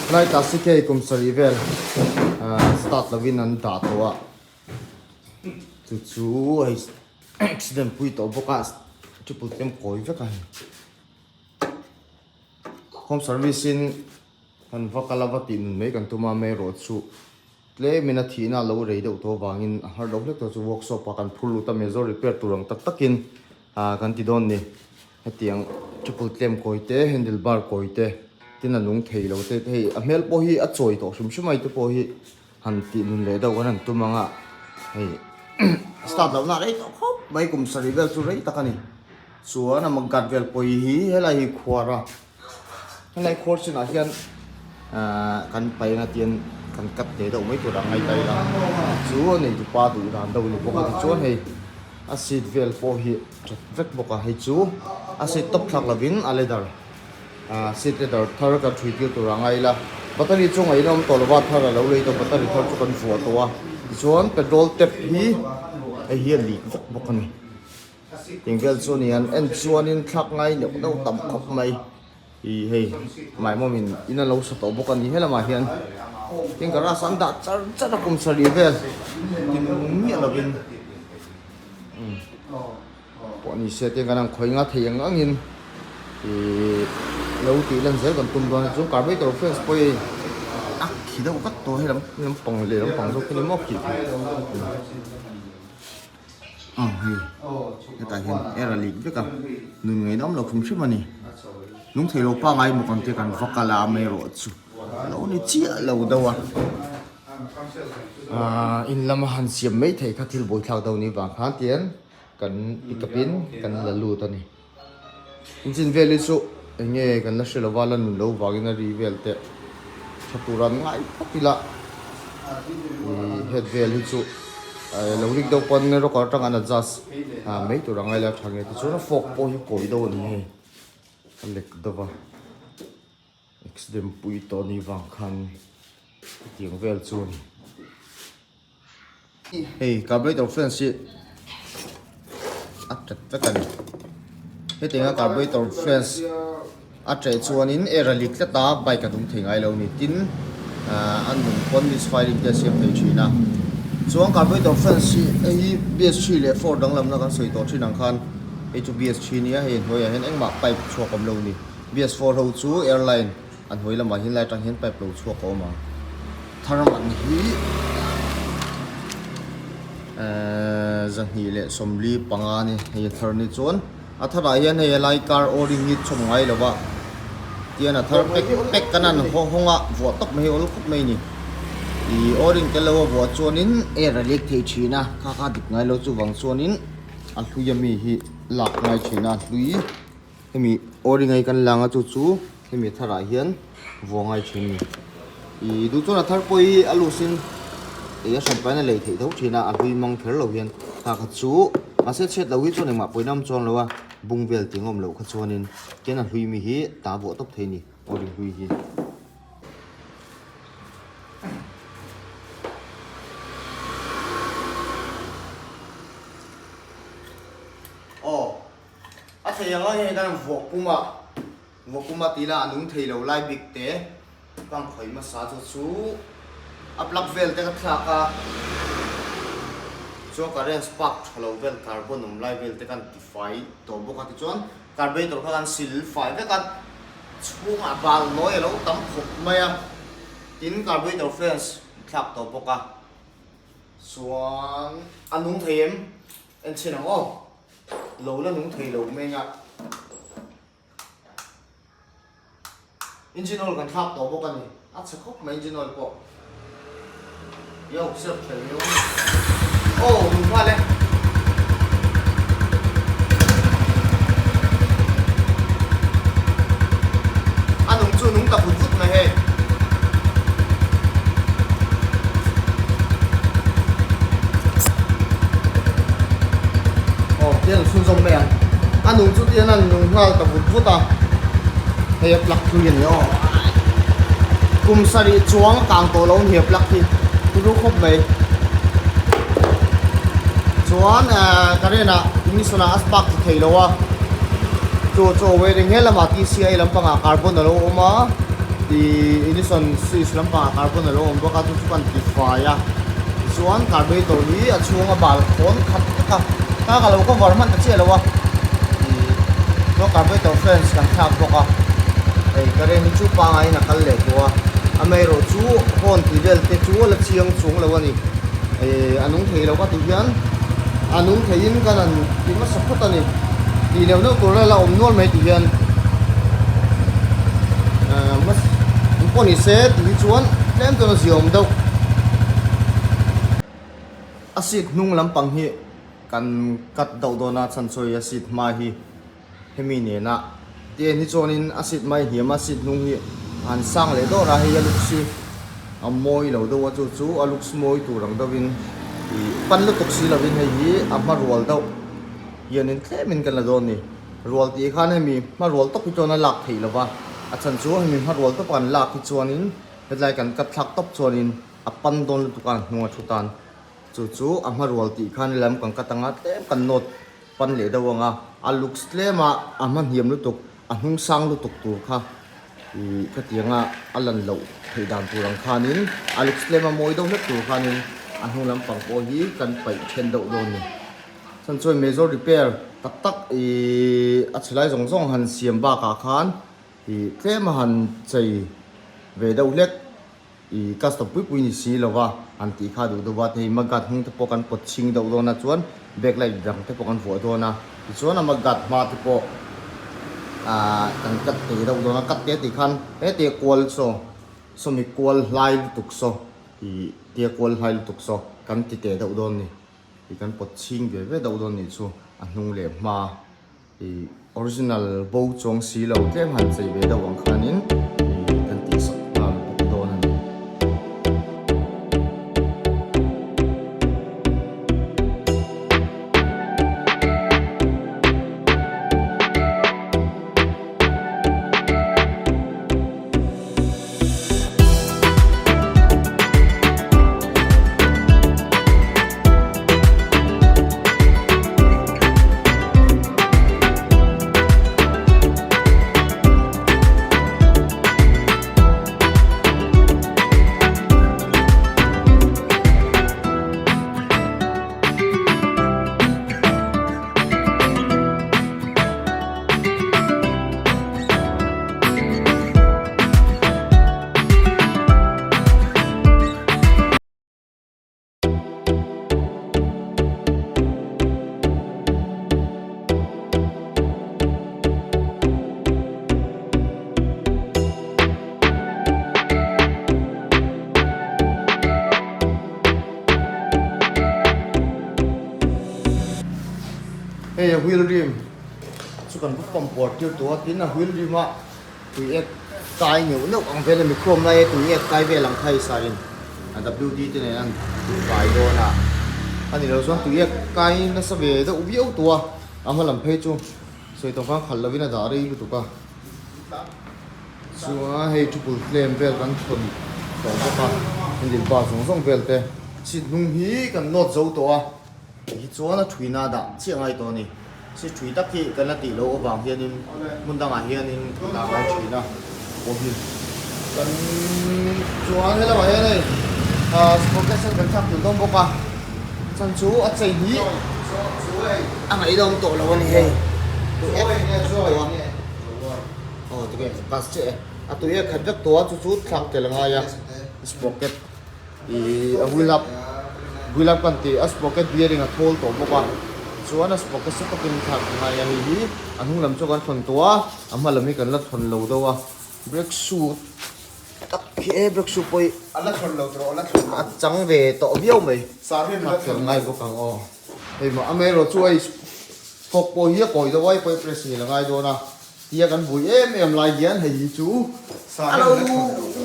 Lai ta si ke kum sari vel start lovin an da to a chu ai accident pui to boka triple tem koi ve ka home service in kan vakalawati me kan tuma me ro chu tle mina thina lo rei do to wangin har do hlek to chu workshop pa kan phulu ta me zo repair turang tak takin kan ti don ni hetiang triple tem koi te handlebar koi te tin lung thei lo te hei a mel po hi a choi to sum sumai te po hi han ti nun le do kan tu manga hei start lo na rei to khop mai kum sari vel chu rei takani chuan a magat vel po hi helai hi khwara helai khwar china hian kan pai na tian kan kat te do mai tu rang ai tai la chu nei tu pa tu ran do ni boka chuan hei a seat vel po hi vek boka hei chu a seat top thak lavin a leather seat leather thar ka thui tu tu rang ai la battery chung ai nom tol wa thar lo lei to battery thar chu kan fu to wa chuan petrol tap hi ai hian li vek boka ni tingvel chu ni an en chuan in thak ngai no tam khop mai hei mai momin ina lo sa to boka ni hela ma hian ting kara san da char char kum sari vel tin mi lovin poni se te ganang khoi nga theyang angin lo ti lan zel kan tum don chu carburetor fence poi ak khida ka to helam lam pang le lam pang zo kin mo ki hei ta hian era lik beka nun ngai nam lo khum shimani lung thei lo pa ngai mo kan te kan vakala me ro chu lo ni chia lo dawa in lama han siam mai thei khathil boi thak do ni wang khan tian kan ikapin kan lalu ta ni engine value chu enge kan la shela wala nun lo wagina ri vel te chaturan ngai phapila head value chu lo rik do pon ne ro ka tang an adjust mai tu rangai la thange ti chu na fok po hi koi do ni he lek dawa accident pui to ni wang khan tiang vel chu ni hey carburetor fence atrat takani hetinga carburetor fence atre chuanin eralik ta ta bike ka dum thingai lo ni tin an dum pon misfiring te siam thei thina chuang carburetor fence hi BS3 le 4 dang lam na kan soi to thinang khan e chu BS3 ni a hen hoya hen engma pipe chuakom lo ni BS4 ho chu airline an hoi lama hin lai tang hen pipe lo chuak ko ma tharam an hi zahni le somli pangani he tharni chon athara hian he lai car o-ring ni chom ngai lowa tian athar pek kanan honga vo tok mai ol khup mai ni i o-ring ke lo vo chonin era lek thei thina kha dik ngai lo chu wang chonin a hluyami hi lak ngai thina hlui hemi o-ring ai kan langa chu chu hemi thara hian vo ngai thin ni i du chona thar poi alusin e som pa na lei thei tho thina a hlui mang ther lo hian ta kha chu ma se chet lo hi chon ma poinam chon lo wa bungvel tingom lo kha chonin ken a hlui mi hi ta bo tok thei ni o-ring hlui hi a thei anga he dan vokuma tila anung thei lo lai big te kang khoi ma sa chu a plug vel te ka thlaka cho current spark thalo vel carbon lai vel te kan tify to boka ti chon carburetor ka kan sil fai ve kan chunga bal noi lo tam khop maya tin carburetor fence thlak to boka chuan anung theim en chinang o lo la nung thei lo me nga engine oil kan thap to boka ni a chakhop mai engine oil po yo sep thei yo oh nung pha le anung chu nung ta phut na he tiang sun song me anung chu tian an nung hal ta phut ta he plak thu yin yo kum sari chuang kang to lo he plak thi ru khop mai chuan karena ini sona aspak thei lo wa cho wedding hela ma ti si ai lam panga carbon lo ma thì ignition switch lampa carbon lo om boka tu chuan ti faya chuan carburetor hi a chunga bal khon khat ka ka lo ko varman ta che lo wa no carburetor fans kan thak boka ei kare ni chu pa ngai na kal le tua amei ro chu hon ti vel te chu la chiang chung lo ani anung thei lo ka ti hian anung thein kan an ti ma support ani ti leo no tur la om nol mai ti hian mas poni se ti chuan lem to ziom do asit nung lampang hi kan kat do dona chan choi asit ma hi hemi ne na ti ni chonin asit mai hi ma sit nung hi an sang le do ra hi aluk si amoi lo do wa chu chu aluk smoi tu rang dawin i pan lu tok si lovin hei hi amma rual do yanin tlemin kan la don ni rual ti khan hemi ma rual tok pi chona lak thei lova a chan chu hemi ma rual to pan lak ki chuanin headline kan kat thak top chuanin a pan don lu tukan nuwa thutan chu chu amma rual ti khan lam kan katanga tlem kan not pan le dawanga aluk slema amma hiam lu tuk ahung sang lu tuk tur kha i katianga alan lo thei dan turang khanin aluk slema moi do hlek tur khanin ahung lam pang po hi kan pai then do don ni chan choi major repair tak tak i achlai zong zong han siam ba ka khan i tlema han chei ve do hlek i custom pui pui ni si lova an ti kha du do wa thei magat hung te pokan pot ching do do na chuan backlight dang te pokan vo do na chuan amagat ma te po kan kat te do do na kat te ti khan te kwal so mi kwal lai tuk so i te kwal lai tuk so kan ti te do do ni i kan pot ching ve do do ni chu a hnung le ma i original bo chong si lo tlem han chei ve do wang khanin kan ti so do na ni hey wheel rim chu kan buk pam por tir to tin a wheel rim a tui ek kai nyu no ang vele mi krom lai tui ek kai ve lang thai sarin a wd te ne an tui kai do na ani lo chuan tui ek kai na sa ve do ubi au tua ang lam phei chu soi tong khang khal lovina da ri lu tu ka chuan hei triple flame vel kan thon to ka engine ba song song vel te chit nung hi kan not zo to a hi chuan a thuina da chiangai to ni si thui tak hi kan la ti lo awang hianin mun danga hianin la ngai thuina o hi kan chuan hela mai nei spoken kan thak tu dom boka chan chu a chei hi angai dom to lo ni hei tu ek tu ke pas che a tu ek khat vek to chu chu thak te langa ya spoken I a wheel up kan ti a spoken bearing a thol to boka chuan a spoken se to kin thak nga ya hi anung lam chu kan thon to a amalami kan la thon lo do a brake shoe tak ke brake shoe poi ala thon lo tro ala thon a chang ve to viau mai sa he ma thon ngai bo kang o hei ma amero chu ai fok po hi ko do wai poi press ni la ngai do na tia kan bui em lai hian hei chu alo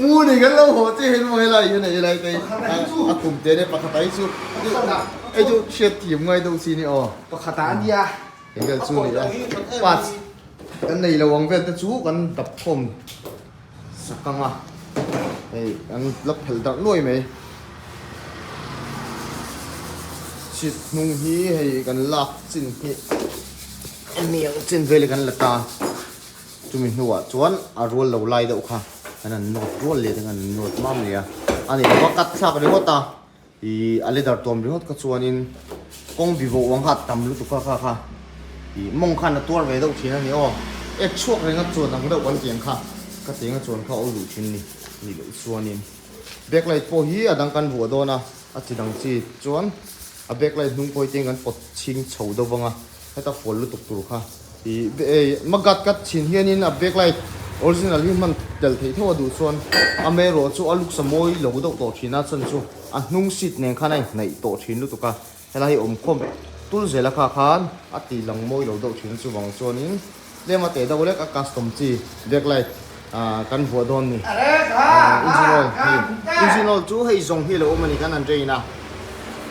ngu ni kan lo ho che hen mo he lai ne lai kai a kum te ne pakhatai chu ai chu shet thiam ngai do si ni o pakhata dia engel chu ni a pas kan nei lo wang vel te chu kan tap khom sakanga ei an lap phel dak loi mai chit nung hi hei kan lak chin hi emiang chin vel kan la ta chumi hnuwa chuan a rol lo lai do kha อันนั้นโนดรัวเลยทั้งนั้นโนดมั่มเลยอันนี้ว่ากัดซากเรื่องว่าตาอีอะไรดาร์ตอมเรื่องว่ากัดส่วนนี้กงบิโววังหัดตำลุตุกค่ะอีมงคันตัวไปต้องทีนั่นนี่อ๋อช่วงเรื่องส่วนต่างๆวันเกียงค่ะก็เสียงส่วนเขาเอาอยู่ชิ้นนี้นี่เลยส่วนนี้เบรกไลท์พอฮีดังกันหัวโดนะอาจจะดังจีจวนเบรกไลท์นุ่งพอยเจงกันปดชิงเฉาตัววังให้ตาฝนลุตุกตุกค่ะอีมักกัดชินเฮียนี่นะเบรกไลท์ออริจินัลที่มันเดลที่ทั่วดูส่วนอเมริกาจู่อลุกสมอยหลงตัวชินนั่นส่วนจู่นุ่งสิทธิ์เนี่ยข้างในตัวชินลุตุกค่ะเวลาให้อมคมตุ้ลเสร็จแล้วค่ะคันตีหลังมอยหลงตัวชินจู่วังส่วนนี้เรียกมาเตะดาวเล็กกัสตอมจีเบรกไลท์กันหัวโดนนี่อินจิโนจู่ให้ส่งให้เราอมนี่กันนั่นเองนะ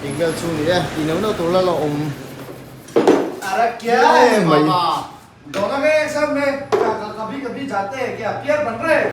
อิงเบลจู่นี่อินเอาตัวเราอมअरे क्या है मामा दोनों के सब में कभी कभी जाते हैं क्या पियर बन रहे